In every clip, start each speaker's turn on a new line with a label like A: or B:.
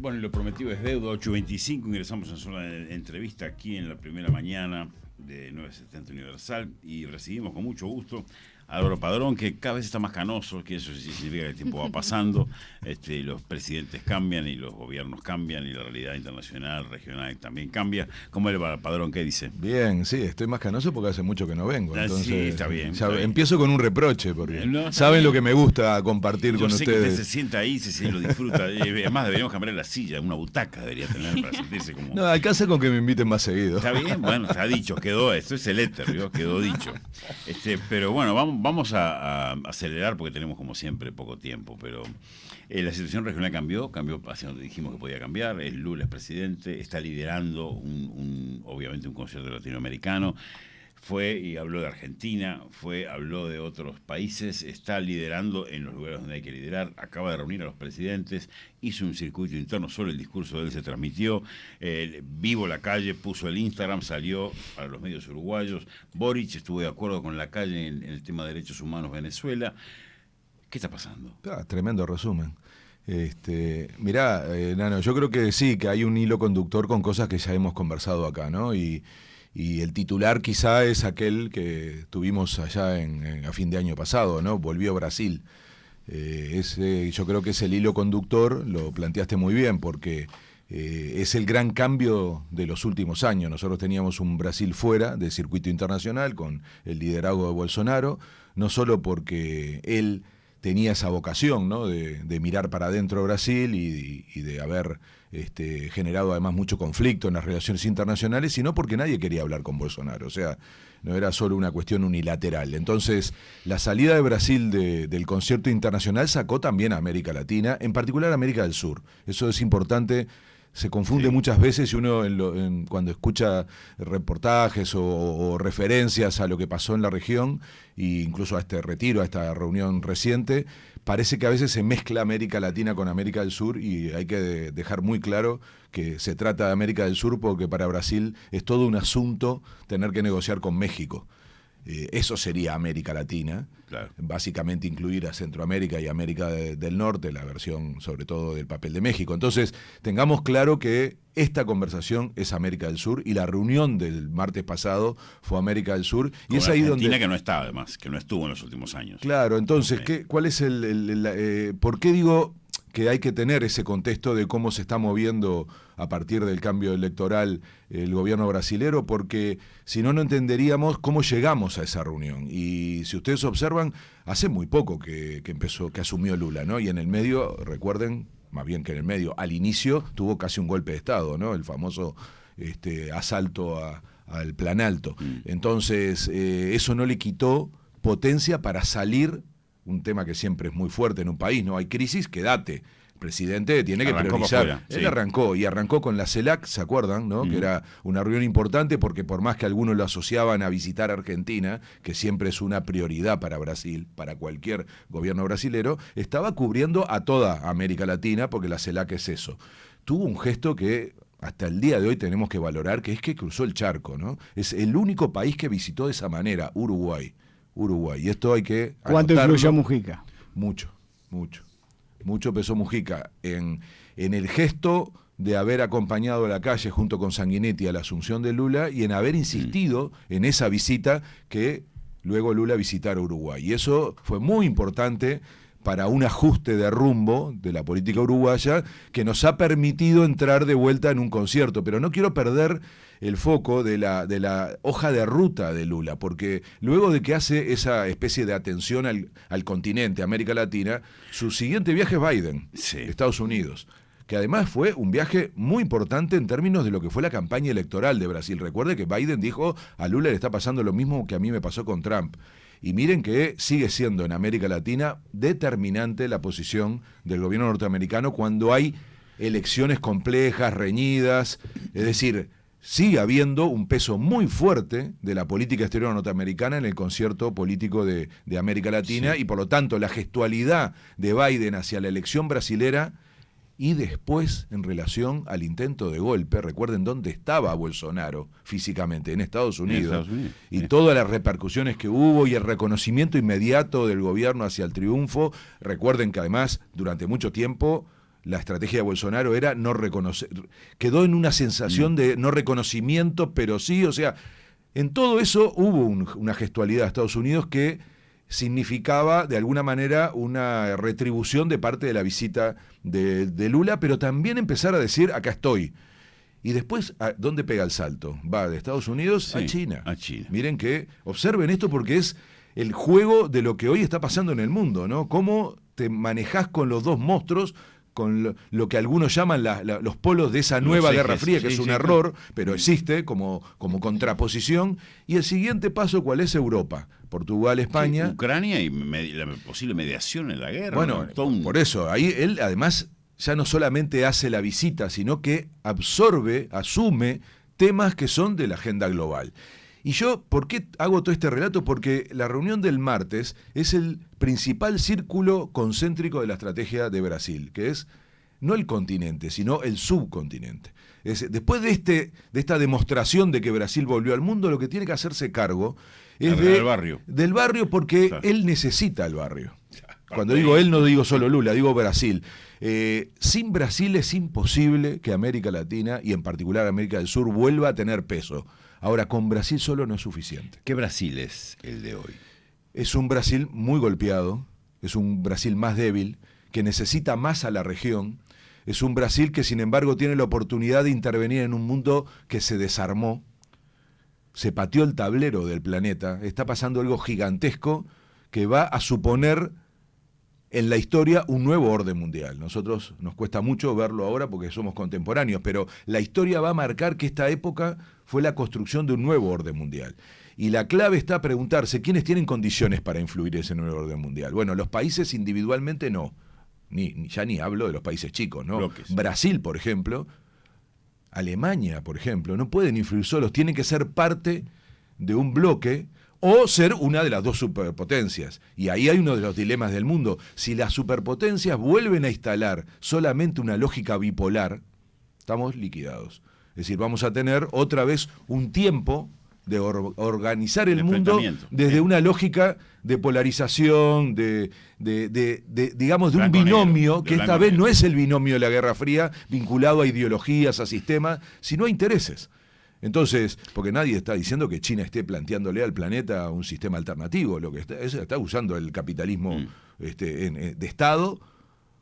A: Bueno, lo prometido es deuda, 8:25, ingresamos en zona de entrevista aquí en la primera mañana de 970 Universal y recibimos con mucho gusto a Álvaro Padrón, que cada vez está más canoso, que eso sí significa que el tiempo va pasando, los presidentes cambian y los gobiernos cambian y la realidad internacional, regional también cambia. ¿Cómo le va, Padrón? ¿Qué dice?
B: Bien, sí, estoy más canoso porque hace mucho que no vengo. Entonces,
A: sí, está bien. Está bien.
B: Empiezo con un reproche porque
A: no,
B: saben
A: bien.
B: lo que me gusta compartir
A: Yo
B: con
A: sé
B: ustedes.
A: Que usted se sienta ahí, se lo disfruta. Además deberíamos cambiar la silla, una butaca debería tener para sentirse como...
B: No, alcanza con que me inviten más seguido.
A: Está bien, bueno, está dicho, quedó, esto es el éter, ¿vio? Quedó dicho. Pero bueno, vamos a acelerar porque tenemos como siempre poco tiempo, pero la situación regional cambió hacia donde dijimos que podía cambiar. El Lula es presidente, está liderando obviamente un concierto latinoamericano. Fue y habló de Argentina, habló de otros países, está liderando en los lugares donde hay que liderar, acaba de reunir a los presidentes, hizo un circuito interno, solo el discurso de él se transmitió, vivo la calle, puso el Instagram, salió para los medios uruguayos, Boric estuvo de acuerdo con la calle en el tema de derechos humanos Venezuela. ¿Qué está pasando?
B: Tremendo resumen. Mirá, Nano, yo creo que sí, que hay un hilo conductor con cosas que ya hemos conversado acá, ¿no? Y el titular quizá es aquel que tuvimos allá a fin de año pasado, ¿no? Volvió Brasil. Yo creo que es el hilo conductor, lo planteaste muy bien, porque es el gran cambio de los últimos años. Nosotros teníamos un Brasil fuera del circuito internacional con el liderazgo de Bolsonaro, no solo porque él tenía esa vocación, ¿no? de mirar para adentro de Brasil y de haber generado además mucho conflicto en las relaciones internacionales, sino porque nadie quería hablar con Bolsonaro. O sea, no era solo una cuestión unilateral. Entonces, la salida de Brasil del concierto internacional sacó también a América Latina, en particular a América del Sur. Eso es importante. Se confunde muchas veces y uno cuando escucha reportajes o referencias a lo que pasó en la región e incluso a este retiro, a esta reunión reciente, parece que a veces se mezcla América Latina con América del Sur y hay que dejar muy claro que se trata de América del Sur porque para Brasil es todo un asunto tener que negociar con México. Eso sería América Latina, claro. Básicamente incluir a Centroamérica y América del Norte, la versión sobre todo del papel de México. Entonces, tengamos claro que esta conversación es América del Sur y la reunión del martes pasado fue América del Sur.
A: Con
B: y es ahí
A: Argentina
B: donde...
A: que no está además, que no estuvo en los últimos años.
B: Claro, entonces, ¿cuál es por qué digo que hay que tener ese contexto de cómo se está moviendo a partir del cambio electoral el gobierno brasilero? Porque si no, no entenderíamos cómo llegamos a esa reunión. Y si ustedes observan, hace muy poco que asumió Lula, ¿no? Y en el medio, recuerden, más bien que en el medio, al inicio tuvo casi un golpe de Estado, ¿no? El famoso asalto al Planalto. Entonces, eso no le quitó potencia para salir. Un tema que siempre es muy fuerte en un país, no hay crisis, quédate. El presidente tiene que priorizar. Él arrancó con la CELAC, ¿se acuerdan? ¿No? Que era una reunión importante porque por más que algunos lo asociaban a visitar Argentina, que siempre es una prioridad para Brasil, para cualquier gobierno brasilero, estaba cubriendo a toda América Latina porque la CELAC es eso. Tuvo un gesto que hasta el día de hoy tenemos que valorar, que es que cruzó el charco, ¿no? Es el único país que visitó de esa manera, Uruguay. Y esto hay que
C: ¿Cuánto influyó Mujica?
B: Mucho pesó Mujica en el gesto de haber acompañado a la calle junto con Sanguinetti a la asunción de Lula y en haber insistido en esa visita que luego Lula visitara Uruguay. Y eso fue muy importante para un ajuste de rumbo de la política uruguaya que nos ha permitido entrar de vuelta en un concierto. Pero no quiero perder el foco de la hoja de ruta de Lula, porque luego de que hace esa especie de atención al continente, América Latina, su siguiente viaje es Biden, Estados Unidos, que además fue un viaje muy importante en términos de lo que fue la campaña electoral de Brasil. Recuerde que Biden dijo, a Lula le está pasando lo mismo que a mí me pasó con Trump. Y miren que sigue siendo en América Latina determinante la posición del gobierno norteamericano cuando hay elecciones complejas, reñidas, es decir, sigue habiendo un peso muy fuerte de la política exterior norteamericana en el concierto político de América Latina y por lo tanto la gestualidad de Biden hacia la elección brasilera y después en relación al intento de golpe, recuerden dónde estaba Bolsonaro físicamente, en Estados Unidos, y todas las repercusiones que hubo y el reconocimiento inmediato del gobierno hacia el triunfo. Recuerden que además durante mucho tiempo la estrategia de Bolsonaro era no reconocer, quedó en una sensación de no reconocimiento, pero sí, o sea, en todo eso hubo una gestualidad de Estados Unidos que significaba de alguna manera una retribución de parte de la visita de Lula, pero también empezar a decir, acá estoy. Y después, ¿dónde pega el salto? Va de Estados Unidos a China.
A: A China.
B: Miren que, observen esto porque es el juego de lo que hoy está pasando en el mundo, ¿no? Cómo te manejás con los dos monstruos, con lo que algunos llaman los polos de esa nueva Guerra Fría, que es un error, pero existe como contraposición. Y el siguiente paso, ¿cuál es? Europa. Portugal, España.
A: Sí, Ucrania y la posible mediación en la guerra.
B: Bueno, por eso, ahí él además ya no solamente hace la visita, sino que absorbe, asume temas que son de la agenda global. Y yo, ¿por qué hago todo este relato? Porque la reunión del martes es el principal círculo concéntrico de la estrategia de Brasil, que es no el continente, sino el subcontinente. Después de esta demostración de que Brasil volvió al mundo, lo que tiene que hacerse cargo es del barrio, porque él necesita el barrio. Cuando digo él, no digo solo Lula, digo Brasil. Sin Brasil es imposible que América Latina, y en particular América del Sur, vuelva a tener peso. Ahora, con Brasil solo no es suficiente.
A: ¿Qué Brasil es el de hoy?
B: Es un Brasil muy golpeado, es un Brasil más débil, que necesita más a la región, es un Brasil que sin embargo tiene la oportunidad de intervenir en un mundo que se desarmó, se pateó el tablero del planeta, está pasando algo gigantesco que va a suponer en la historia un nuevo orden mundial. Nosotros nos cuesta mucho verlo ahora porque somos contemporáneos, pero la historia va a marcar que esta época fue la construcción de un nuevo orden mundial. Y la clave está a preguntarse quiénes tienen condiciones para influir ese nuevo orden mundial. Bueno, los países individualmente no. Ya ni hablo de los países chicos, ¿no?
A: Bloques.
B: Brasil, por ejemplo, Alemania, por ejemplo, no pueden influir solos, tienen que ser parte de un bloque o ser una de las dos superpotencias. Y ahí hay uno de los dilemas del mundo. Si las superpotencias vuelven a instalar solamente una lógica bipolar, estamos liquidados. Es decir, vamos a tener otra vez un tiempo de organizar el mundo desde una lógica de polarización, digamos, de un binomio, que esta vez no es el binomio de la Guerra Fría, vinculado a ideologías, a sistemas, sino a intereses. Entonces, porque nadie está diciendo que China esté planteándole al planeta un sistema alternativo, lo que está usando el capitalismo de Estado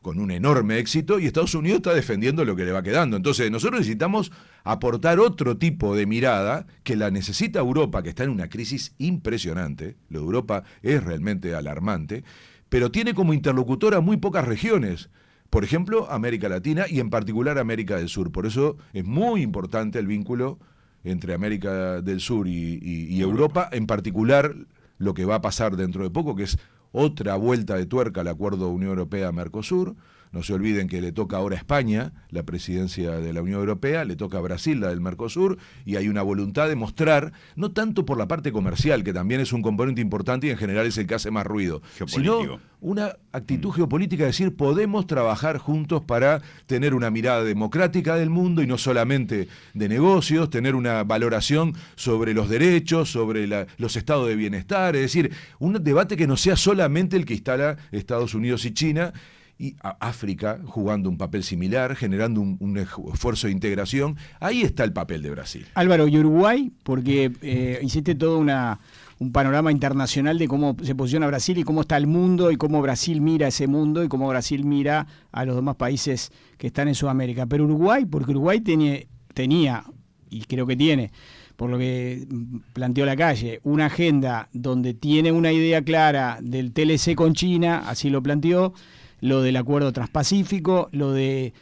B: con un enorme éxito, y Estados Unidos está defendiendo lo que le va quedando. Entonces, nosotros necesitamos aportar otro tipo de mirada que la necesita Europa, que está en una crisis impresionante. Lo de Europa es realmente alarmante, pero tiene como interlocutora muy pocas regiones. Por ejemplo, América Latina y en particular América del Sur. Por eso es muy importante el vínculo entre América del Sur y Europa, en particular lo que va a pasar dentro de poco, que es otra vuelta de tuerca al acuerdo Unión Europea-Mercosur. No se olviden que le toca ahora a España la presidencia de la Unión Europea, le toca a Brasil la del Mercosur, y hay una voluntad de mostrar, no tanto por la parte comercial, que también es un componente importante y en general es el que hace más ruido, sino una actitud geopolítica, de decir, podemos trabajar juntos para tener una mirada democrática del mundo y no solamente de negocios, tener una valoración sobre los derechos, sobre los estados de bienestar, es decir, un debate que no sea solamente el que instala Estados Unidos y China, y África jugando un papel similar, generando un esfuerzo de integración. Ahí está el papel de Brasil.
C: Álvaro, ¿y Uruguay? Porque hiciste todo un panorama internacional de cómo se posiciona Brasil y cómo está el mundo y cómo Brasil mira ese mundo y cómo Brasil mira a los demás países que están en Sudamérica. Pero Uruguay, porque Uruguay tenía, y creo que tiene, por lo que planteó la calle, una agenda donde tiene una idea clara del TLC con China, así lo planteó, lo del acuerdo transpacífico, lo de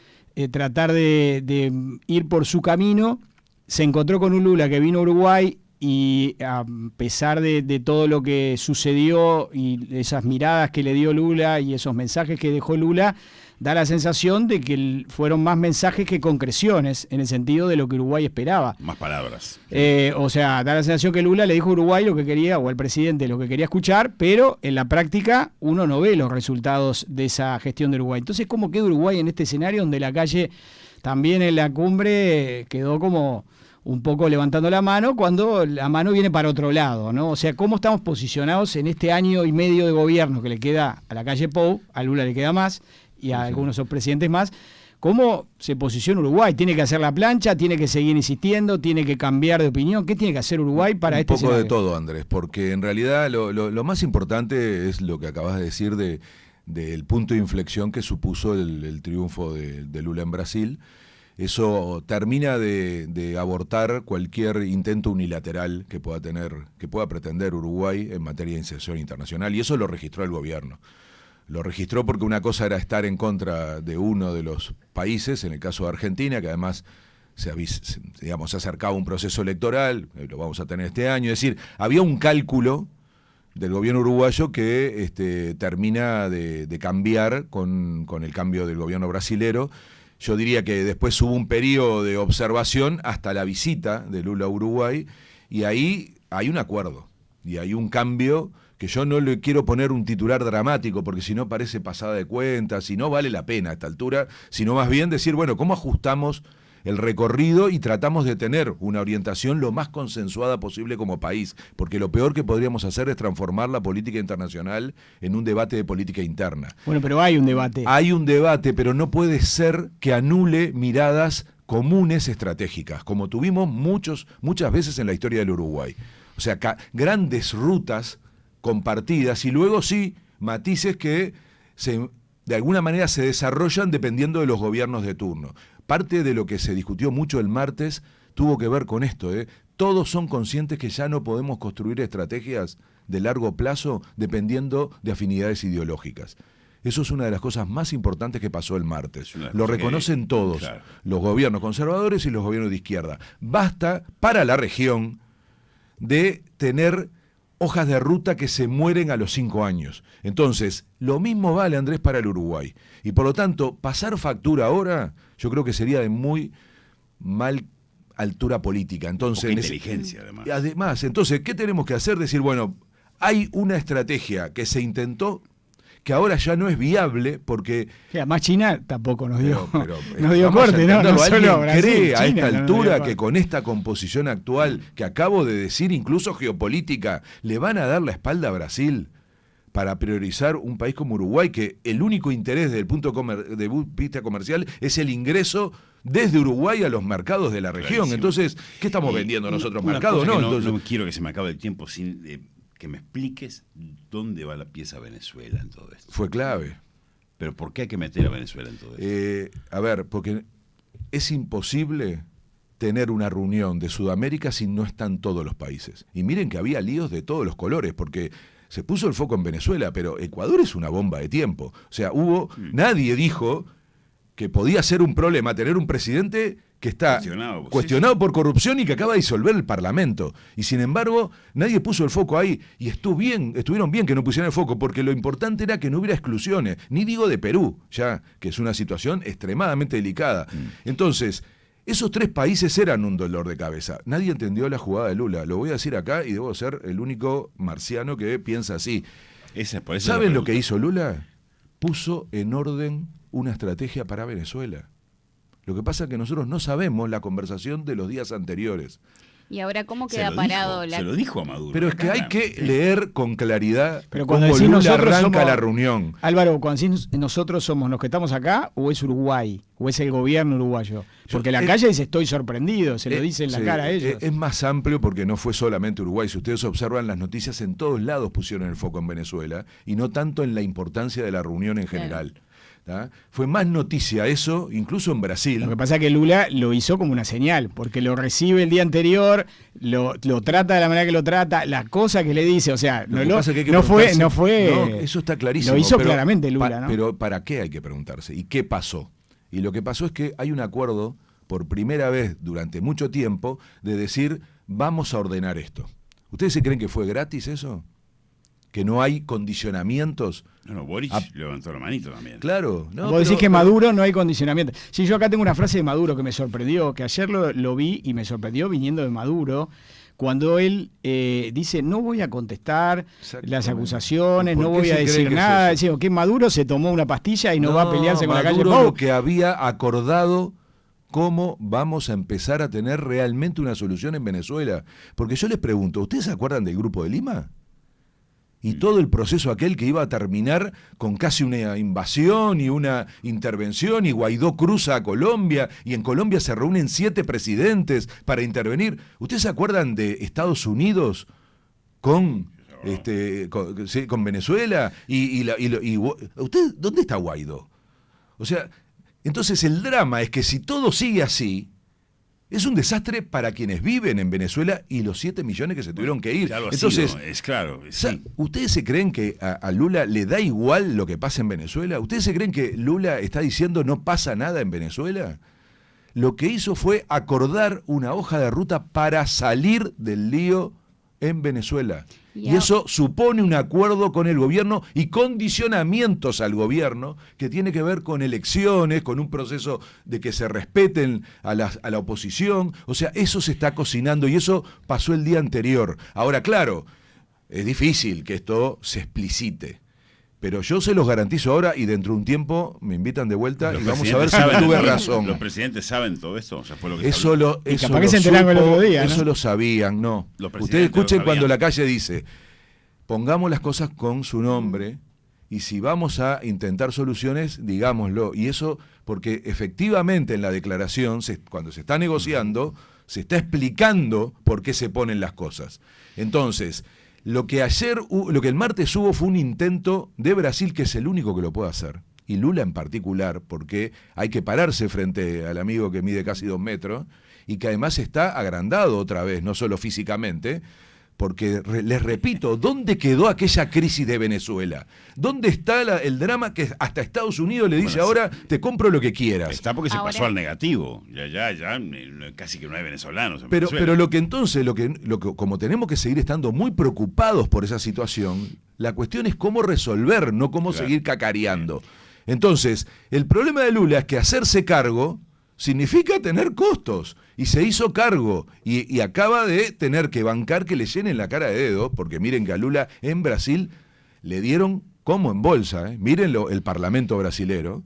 C: tratar de ir por su camino. Se encontró con un Lula que vino a Uruguay y a pesar de todo lo que sucedió y esas miradas que le dio Lula y esos mensajes que dejó Lula, da la sensación de que fueron más mensajes que concreciones, en el sentido de lo que Uruguay esperaba.
A: Más palabras.
C: O sea, da la sensación que Lula le dijo a Uruguay lo que quería, o al presidente lo que quería escuchar, pero en la práctica uno no ve los resultados de esa gestión de Uruguay. Entonces, ¿cómo queda Uruguay en este escenario donde la calle también en la cumbre quedó como un poco levantando la mano, cuando la mano viene para otro lado, ¿no? O sea, ¿cómo estamos posicionados en este año y medio de gobierno que le queda a la calle Pou? A Lula le queda más, y a algunos presidentes más. ¿Cómo se posiciona Uruguay? ¿Tiene que hacer la plancha? ¿Tiene que seguir insistiendo? ¿Tiene que cambiar de opinión? ¿Qué tiene que hacer Uruguay para este escenario?
B: Un poco de todo, Andrés, porque en realidad lo más importante es lo que acabas de decir del punto de inflexión que supuso el triunfo de Lula en Brasil. Eso termina de abortar cualquier intento unilateral que pueda pretender Uruguay en materia de inserción internacional, y eso lo registró el gobierno. Lo registró porque una cosa era estar en contra de uno de los países, en el caso de Argentina, que además se acercaba un proceso electoral, lo vamos a tener este año, es decir, había un cálculo del gobierno uruguayo que termina de cambiar con el cambio del gobierno brasilero. Yo diría que después hubo un periodo de observación hasta la visita de Lula a Uruguay, y ahí hay un acuerdo, y hay un cambio que yo no le quiero poner un titular dramático, porque si no parece pasada de cuentas, si no vale la pena a esta altura, sino más bien decir, bueno, ¿cómo ajustamos el recorrido y tratamos de tener una orientación lo más consensuada posible como país? Porque lo peor que podríamos hacer es transformar la política internacional en un debate de política interna.
C: Bueno, pero hay un debate.
B: Hay un debate, pero no puede ser que anule miradas comunes estratégicas, como tuvimos muchas veces en la historia del Uruguay. O sea, grandes rutas compartidas y luego sí matices que de alguna manera se desarrollan dependiendo de los gobiernos de turno. Parte de lo que se discutió mucho el martes tuvo que ver con esto. Todos son conscientes que ya no podemos construir estrategias de largo plazo dependiendo de afinidades ideológicas. Eso es una de las cosas más importantes que pasó el martes. Lo reconocen todos, claro, los gobiernos conservadores y los gobiernos de izquierda. Basta para la región de tener hojas de ruta que se mueren a los 5 años. Entonces, lo mismo vale, Andrés, para el Uruguay. Y por lo tanto, pasar factura ahora, yo creo que sería de muy mal altura política. Entonces,
A: inteligencia, además.
B: Además, entonces, ¿qué tenemos que hacer? Decir, bueno, hay una estrategia que se intentó, que ahora ya no es viable, porque...
C: Además China tampoco nos dio,
B: nos
C: dio corte, ¿no?
B: ¿Alguien
C: solo Brasil,
B: cree a
C: China,
B: esta altura que con esta composición actual, que acabo de decir, incluso geopolítica, le van a dar la espalda a Brasil para priorizar un país como Uruguay, que el único interés desde el punto de vista comercial es el ingreso desde Uruguay a los mercados de la región? Clarísimo. Entonces, ¿qué estamos vendiendo nosotros? ¿Mercados? No, entonces...
A: no quiero que se me acabe el tiempo sin... que me expliques dónde va la pieza Venezuela en todo esto.
B: Fue clave.
A: ¿Pero por qué hay que meter a Venezuela en todo esto?
B: A ver, porque es imposible tener una reunión de Sudamérica si no están todos los países. Y miren que había líos de todos los colores, porque se puso el foco en Venezuela, pero Ecuador es una bomba de tiempo. O sea, nadie dijo que podía ser un problema tener un presidente que está cuestionado por corrupción y que acaba de disolver el Parlamento. Y sin embargo, nadie puso el foco ahí. Y estuvieron bien que no pusieran el foco, porque lo importante era que no hubiera exclusiones. Ni digo de Perú, ya que es una situación extremadamente delicada. Entonces, esos 3 países eran un dolor de cabeza. Nadie entendió la jugada de Lula. Lo voy a decir acá y debo ser el único marciano que piensa así. ¿Saben lo que hizo Lula? Puso en orden una estrategia para Venezuela. Lo que pasa es que nosotros no sabemos la conversación de los días anteriores.
D: ¿Y ahora cómo queda parado
A: Se lo dijo a Maduro.
B: Pero es que hay que leer con claridad
C: cómo
B: Lula arranca la reunión.
C: Álvaro, cuando decís nosotros somos los que estamos acá, ¿o es Uruguay? ¿O es el gobierno uruguayo? Porque la calle dice estoy sorprendido, se lo dice en la cara a ellos.
B: Es más amplio porque no fue solamente Uruguay. Si ustedes observan las noticias, en todos lados pusieron el foco en Venezuela y no tanto en la importancia de la reunión en general. ¿tá? Fue más noticia eso, incluso en Brasil.
C: Lo que pasa es que Lula lo hizo como una señal, porque lo recibe el día anterior, lo trata de la manera que lo trata, la cosa que le dice, o sea, no fue...
B: eso está clarísimo.
C: Lo hizo claramente Lula, ¿no?
B: Pero ¿para qué hay que preguntarse? ¿Y qué pasó? Y lo que pasó es que hay un acuerdo, por primera vez durante mucho tiempo, de decir, vamos a ordenar esto. ¿Ustedes se creen que fue gratis eso? ¿Que no hay condicionamientos?
A: No, Boric levantó la manito también.
B: Claro.
C: Vos decís que Maduro no hay condicionamiento. Sí, yo acá tengo una frase de Maduro que me sorprendió, que ayer lo vi y me sorprendió viniendo de Maduro, cuando él dice, no voy a contestar las acusaciones, no voy a decir nada. Dice, que Maduro se tomó una pastilla y no va a pelearse con la calle.
B: Maduro lo que había acordado... ¿Cómo vamos a empezar a tener realmente una solución en Venezuela? Porque yo les pregunto, ¿ustedes se acuerdan del Grupo de Lima? y todo el proceso aquel que iba a terminar con casi una invasión y una intervención, y Guaidó cruza a Colombia, y en Colombia se reúnen 7 presidentes para intervenir. ¿Ustedes se acuerdan de Estados Unidos con Venezuela? ¿Usted dónde está Guaidó? O sea, entonces el drama es que si todo sigue así, es un desastre para quienes viven en Venezuela y los 7 millones que se tuvieron que ir.
A: Claro,
B: entonces,
A: es claro. Sí.
B: ¿ustedes se creen que a Lula le da igual lo que pasa en Venezuela? ¿Ustedes se creen que Lula está diciendo no pasa nada en Venezuela? Lo que hizo fue acordar una hoja de ruta para salir del lío en Venezuela. Y eso supone un acuerdo con el gobierno y condicionamientos al gobierno que tiene que ver con elecciones, con un proceso de que se respeten a la oposición. O sea, eso se está cocinando y eso pasó el día anterior. Ahora, claro, es difícil que esto se explicite. Pero yo se los garantizo ahora y dentro de un tiempo me invitan de vuelta y vamos a ver si tuve razón.
A: ¿Los presidentes saben todo esto? O sea, fue lo que
B: eso lo
C: sabían,
B: eso lo sabían, no. Ustedes escuchen cuando la calle dice, pongamos las cosas con su nombre y si vamos a intentar soluciones, digámoslo. Y eso porque efectivamente en la declaración, cuando se está negociando, se está explicando por qué se ponen las cosas. Entonces, lo que el martes hubo fue un intento de Brasil, que es el único que lo puede hacer, y Lula en particular, porque hay que pararse frente al amigo que mide casi 2 metros, y que además está agrandado otra vez, no solo físicamente, porque les repito, ¿dónde quedó aquella crisis de Venezuela? ¿Dónde está el drama que hasta Estados Unidos le dice ahora, te compro lo que quieras?
A: Está porque se pasó al negativo, ya casi que no hay venezolanos en
B: pero
A: Venezuela.
B: Pero lo que entonces, como tenemos que seguir estando muy preocupados por esa situación, la cuestión es cómo resolver, no cómo seguir cacareando. Entonces, el problema de Lula es que hacerse cargo significa tener costos, y se hizo cargo, y acaba de tener que bancar que le llenen la cara de dedo, porque miren que a Lula en Brasil le dieron como en bolsa, miren el parlamento brasilero,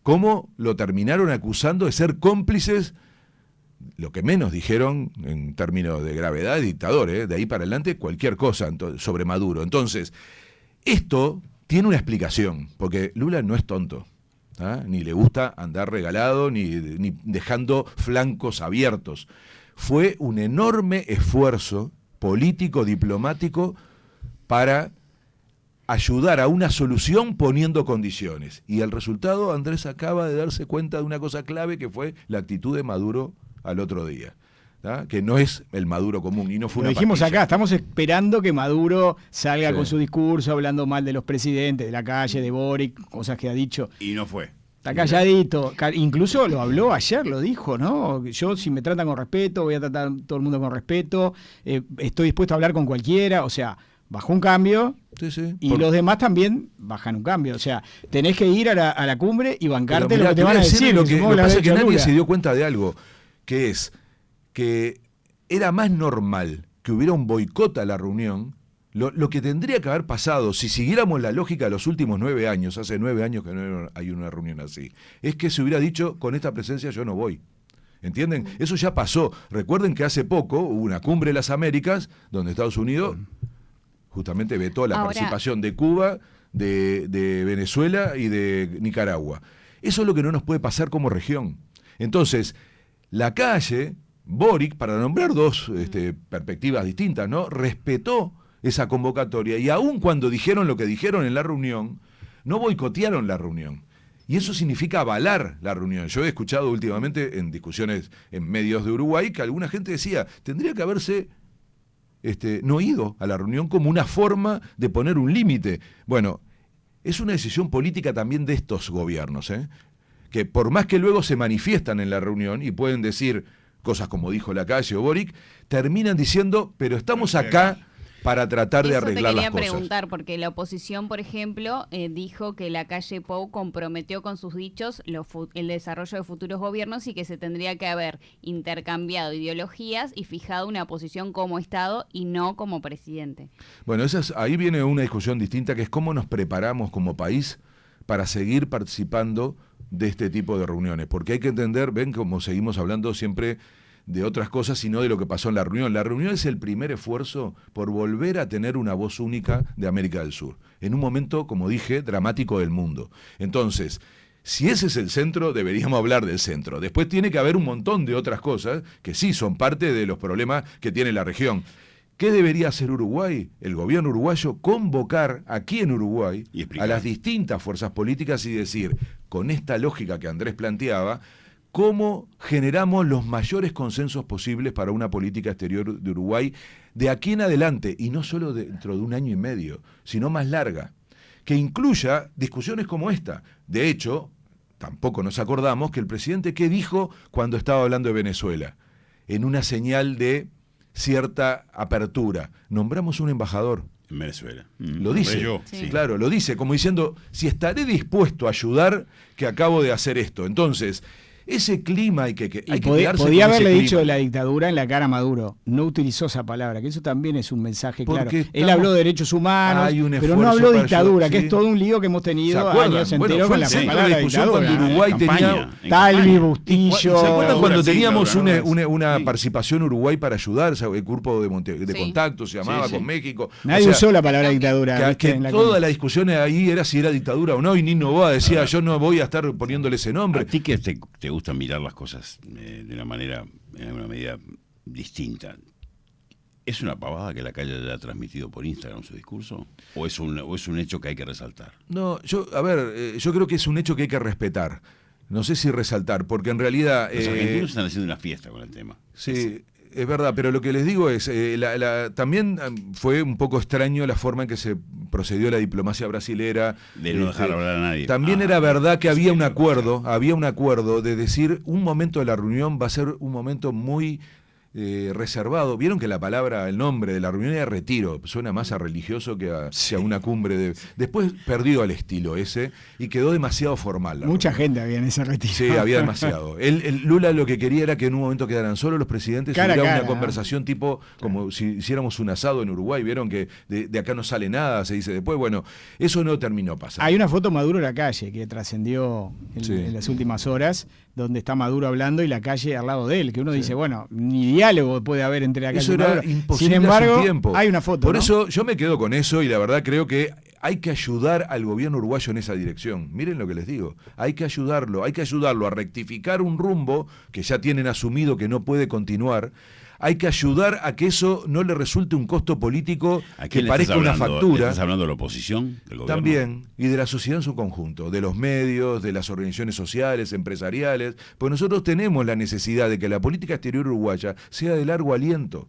B: cómo lo terminaron acusando de ser cómplices, lo que menos dijeron en términos de gravedad de dictador, de ahí para adelante cualquier cosa sobre Maduro. Entonces, esto tiene una explicación, porque Lula no es tonto. Ni le gusta andar regalado, ni dejando flancos abiertos. Fue un enorme esfuerzo político, diplomático, para ayudar a una solución poniendo condiciones. Y el resultado, Andrés acaba de darse cuenta de una cosa clave, que fue la actitud de Maduro al otro día. Que no es el Maduro común y no fue
C: Lo
B: una
C: dijimos
B: pastilla.
C: acá, estamos esperando que Maduro salga con su discurso hablando mal de los presidentes, de la calle, de Boric, cosas que ha dicho.
A: Y no fue.
C: Está calladito, incluso lo habló ayer, lo dijo, ¿no? Yo, si me tratan con respeto, voy a tratar a todo el mundo con respeto, estoy dispuesto a hablar con cualquiera, o sea, bajó un cambio, y los demás también bajan un cambio, o sea, tenés que ir a la cumbre y bancarte lo que te van a decir.
B: Lo que pasa es que nadie se dio cuenta de algo, que es que era más normal que hubiera un boicot a la reunión. Lo que tendría que haber pasado, si siguiéramos la lógica de los últimos 9 años, hace 9 años que no hay una reunión así, es que se hubiera dicho, con esta presencia yo no voy. ¿Entienden? Eso ya pasó. Recuerden que hace poco hubo una cumbre de las Américas, donde Estados Unidos justamente vetó la participación de Cuba, de Venezuela y de Nicaragua. Eso es lo que no nos puede pasar como región. Entonces, la calle, Boric, para nombrar 2 perspectivas distintas, ¿no?, respetó esa convocatoria, y aun cuando dijeron lo que dijeron en la reunión, no boicotearon la reunión. Y eso significa avalar la reunión. Yo he escuchado últimamente en discusiones en medios de Uruguay que alguna gente decía, tendría que haberse no ido a la reunión como una forma de poner un límite. Bueno, es una decisión política también de estos gobiernos, que por más que luego se manifiestan en la reunión y pueden decir cosas como dijo Lacalle o Boric, terminan diciendo, pero estamos acá para tratar de arreglar las cosas.
D: Eso te quería preguntar, porque la oposición, por ejemplo, dijo que Lacalle Pou comprometió con sus dichos el desarrollo de futuros gobiernos y que se tendría que haber intercambiado ideologías y fijado una posición como Estado y no como presidente.
B: Bueno, ahí viene una discusión distinta, que es cómo nos preparamos como país para seguir participando de este tipo de reuniones. Porque hay que entender, ven como seguimos hablando siempre de otras cosas, sino de lo que pasó en la reunión. La reunión es el primer esfuerzo por volver a tener una voz única de América del Sur, en un momento, como dije, dramático del mundo. Entonces, si ese es el centro, deberíamos hablar del centro. Después tiene que haber un montón de otras cosas que sí son parte de los problemas que tiene la región. ¿Qué debería hacer Uruguay? El gobierno uruguayo convocar aquí en Uruguay a las distintas fuerzas políticas y decir, con esta lógica que Andrés planteaba, cómo generamos los mayores consensos posibles para una política exterior de Uruguay de aquí en adelante, y no solo dentro de 1 año y medio, sino más larga, que incluya discusiones como esta. De hecho, tampoco nos acordamos que el presidente, ¿qué dijo cuando estaba hablando de Venezuela? En una señal de cierta apertura, nombramos un embajador.
A: En Venezuela.
B: Lo dice,
A: yo.
D: Sí.
B: Claro, lo dice, como diciendo, si estaré dispuesto a ayudar, que acabo de hacer esto. Entonces, ese clima hay que quedarse
C: podía
B: con ese
C: haberle
B: clima.
C: dicho la dictadura en la cara a Maduro. No utilizó esa palabra, que eso también es un mensaje claro.
B: Porque
C: Él habló de derechos humanos,
B: hay un
C: pero no
B: esfuerzo
C: habló de
B: para
C: dictadura,
B: ayudar,
C: que
B: sí.
C: es todo un lío que hemos
B: ¿Se
C: tenido
B: acuerdan?
C: años
B: Bueno,
C: enteros
B: fue
C: con la
B: el centro
C: palabra
B: de discusión
C: dictadura.
B: cuando Uruguay tenía...
C: Talvi,
B: ¿Se
C: Bustillo.
B: acuerdan cuando
A: Sí,
B: teníamos
A: claro,
B: una
A: sí.
B: participación Uruguay para ayudar? El grupo de
D: Sí.
B: contacto se llamaba
A: Sí.
B: con México.
C: Nadie usó la palabra dictadura.
B: Que,
C: ¿viste?
B: que
C: En la
B: toda la discusión ahí era si era dictadura o no, y Nino Boa decía, yo no voy a estar poniéndole ese nombre.
A: A ti que te gusta mirar las cosas de una manera, en alguna medida distinta, ¿es una pavada que la calle haya transmitido por Instagram su discurso? ¿O es un hecho que hay que resaltar?
B: No, yo creo que es un hecho que hay que respetar. No sé si resaltar, porque en realidad...
A: Los argentinos están haciendo una fiesta con el tema.
B: Sí, es verdad, pero lo que les digo es, también fue un poco extraño la forma en que se procedió la diplomacia brasilera.
A: De no dejar hablar a nadie.
B: También era verdad que había un acuerdo de decir, un momento de la reunión va a ser un momento muy reservado. Vieron que la palabra, el nombre de la reunión era retiro, suena más a religioso que a una cumbre. Después perdió el estilo ese y quedó demasiado formal.
C: Mucha
B: reunión.
C: gente había en ese retiro.
B: Sí, había demasiado. Lula lo que quería era que en un momento quedaran solos los presidentes y
C: Cara a
B: hubiera
C: cara,
B: una conversación tipo como si hiciéramos un asado en Uruguay. Vieron que de acá no sale nada, se dice después. Bueno, eso no terminó pasando.
C: Hay una foto Maduro en la calle que trascendió
B: Sí.
C: en las últimas horas, donde está Maduro hablando y la calle al lado de él, que uno dice, bueno, ni diálogo puede haber entre la calle
B: Eso
C: y
B: era
C: Maduro.
B: imposible
C: Sin embargo,
B: hace un tiempo.
C: hay una foto.
B: Por
C: ¿no?
B: eso yo me quedo con eso y la verdad creo que hay que ayudar al gobierno uruguayo en esa dirección. Miren lo que les digo. Hay que ayudarlo a rectificar un rumbo que ya tienen asumido que no puede continuar. Hay que ayudar a que eso no le resulte un costo político
A: ¿A
B: que
A: quién le
B: parezca
A: estás
B: una
A: hablando?
B: factura.
A: ¿Estás hablando de la oposición? ¿Del gobierno?
B: También, y de la sociedad en su conjunto, de los medios, de las organizaciones sociales, empresariales, pues nosotros tenemos la necesidad de que la política exterior uruguaya sea de largo aliento.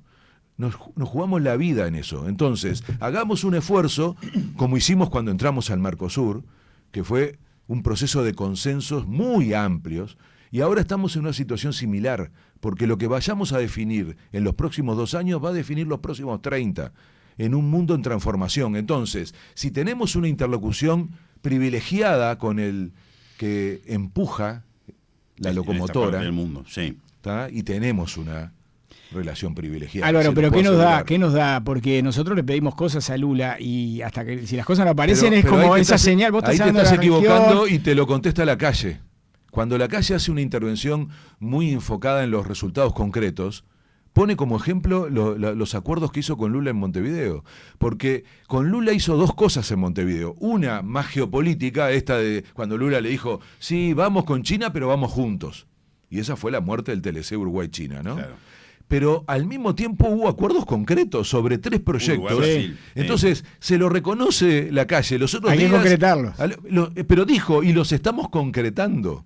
B: Nos jugamos la vida en eso. Entonces, hagamos un esfuerzo, como hicimos cuando entramos al Mercosur, que fue un proceso de consensos muy amplios, y ahora estamos en una situación similar, porque lo que vayamos a definir en los próximos 2 años va a definir los próximos 30, en un mundo en transformación. Entonces, si tenemos una interlocución privilegiada con el que empuja la
A: En esta
B: locomotora,
A: parte del mundo, sí.
B: ¿tá? Y tenemos una relación privilegiada.
C: Álvaro,
B: se
C: pero
B: los
C: ¿qué
B: puedo
C: nos da?
B: asegurar.
C: ¿Qué nos da? Porque nosotros le pedimos cosas a Lula y hasta que si las cosas no aparecen
B: Pero
C: es como
B: ahí te
C: esa
B: estás-
C: señal, vos estás
B: ahí te
C: hablando de
B: estás
C: la
B: equivocando
C: región.
B: y te lo contesta la calle. Cuando la calle hace una intervención muy enfocada en los resultados concretos, pone como ejemplo los acuerdos que hizo con Lula en Montevideo. Porque con Lula hizo 2 cosas en Montevideo. Una más geopolítica, esta de cuando Lula le dijo, sí, vamos con China, pero vamos juntos. Y esa fue la muerte del TLC Uruguay-China, ¿no?
A: Claro.
B: Pero al mismo tiempo hubo acuerdos concretos sobre 3 proyectos.
A: Uruguay-Brasil, sí.
B: Entonces, se lo reconoce la calle. Los otros
C: Hay que
B: días,
C: concretarlos.
B: pero dijo, y los estamos concretando.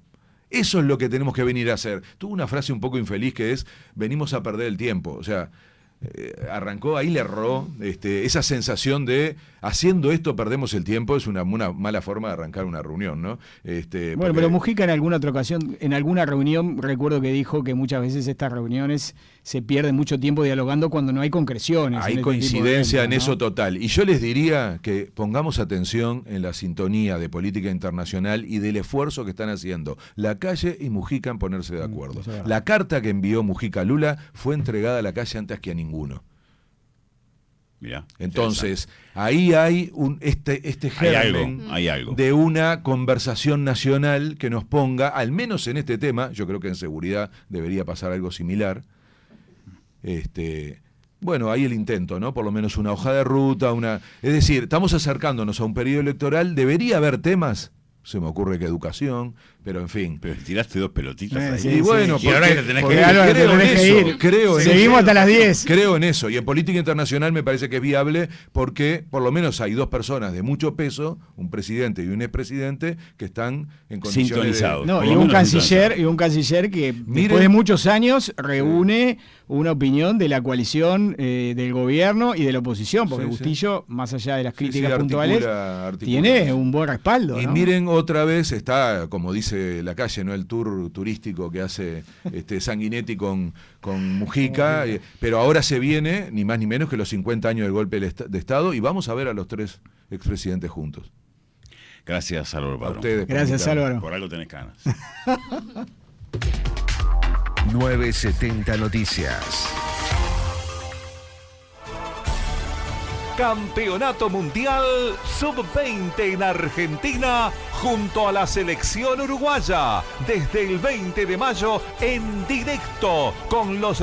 B: Eso es lo que tenemos que venir a hacer. Tuvo una frase un poco infeliz que es, venimos a perder el tiempo. O sea, arrancó, ahí le erró, esa sensación de, haciendo esto perdemos el tiempo, es una mala forma de arrancar una reunión, ¿no?
C: Bueno, pero Mujica en alguna otra ocasión, en alguna reunión, recuerdo que dijo que muchas veces estas reuniones se pierden mucho tiempo dialogando cuando no hay concreciones.
B: Hay
C: en este
B: coincidencia
C: tipo de
B: en
C: eventos,
B: eso
C: ¿no?
B: total. Y yo les diría que pongamos atención en la sintonía de política internacional y del esfuerzo que están haciendo la calle y Mujica en ponerse de acuerdo.
C: eso es verdad.
B: La carta que envió Mujica a Lula fue entregada a la calle antes que a ninguno.
A: Mirá,
B: Entonces, ahí hay este
A: hay
B: germen
A: algo, hay algo.
B: de una conversación nacional que nos ponga, al menos en este tema, yo creo que en seguridad debería pasar algo similar, bueno, hay el intento, ¿no? Por lo menos una hoja de ruta, es decir, estamos acercándonos a un periodo electoral, debería haber temas, se me ocurre que educación, pero en fin.
A: Pero tiraste 2 pelotitas ahí.
B: Sí, y bueno,
A: y ahora que te tenés que
B: porque
A: ir.
C: Álvaro,
B: creo en
C: te tenés que
B: eso,
C: ir.
B: creo en eso.
C: Seguimos hasta las 10.
B: Creo en eso, y en política internacional me parece que es viable porque por lo menos hay 2 personas de mucho peso, un presidente y un expresidente, que están en condiciones
A: Sintonizados.
C: No,
A: Por
C: y
A: lo
C: un
A: menos
C: canciller que después de muchos años reúne una opinión de la coalición del gobierno y de la oposición, porque
B: Sí, sí.
C: Bustillo, más allá de las críticas
B: articula-
C: puntuales,
B: articula.
C: tiene un buen respaldo.
B: Y
C: ¿no?
B: miren, otra vez está, como dice la calle, ¿no? El tour turístico que hace Sanguinetti con Mujica, pero ahora se viene, ni más ni menos que los 50 años del golpe de Estado, y vamos a ver a los 3 expresidentes juntos.
A: Gracias, Álvaro
B: A
A: Padrón.
B: ustedes. por
C: Gracias,
B: invitarme.
C: Álvaro.
A: Por algo tenés ganas.
E: 970 Noticias.
F: Campeonato Mundial Sub-20 en Argentina junto a la selección uruguaya desde el 20 de mayo en directo con los